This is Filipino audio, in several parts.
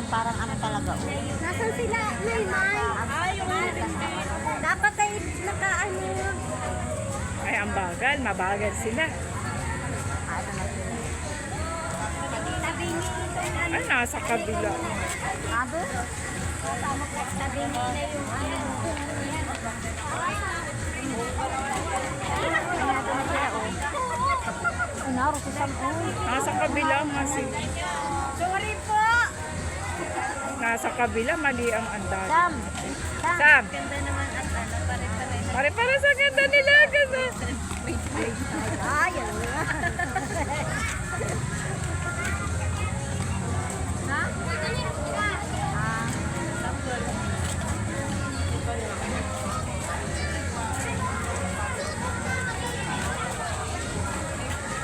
parang ano talaga. Nasaan sila? Nay? Dapat ay nakaano. Ay, ang bagal. Mabagal sila. Ano na sila? Ay, nasa kabila. Ado? Sabi mo na yung ano. Naro si Sam. Nasa kabila nga sila. Sorry po. Nasa kabila, mali ang andan. Sam! Sam! Sam! Ganda naman at ano, pare-pare. Pare-pare sa ganda nila. Ganda. Ay, ano nga. Ha?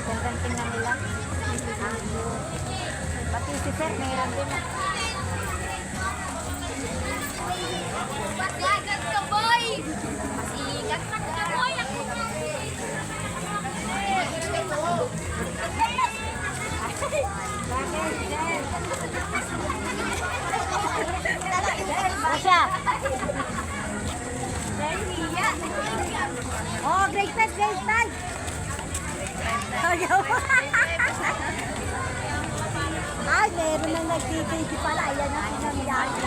Gandang tingnan nila. Pati si Sir, mayroon din. Pasikat ka, boy! Pasikat ka, boy! Asya! Oh, grade 5, grade 5! Ayaw. Ay, meron na nagkikiki pala. Ayan ang sinangyari.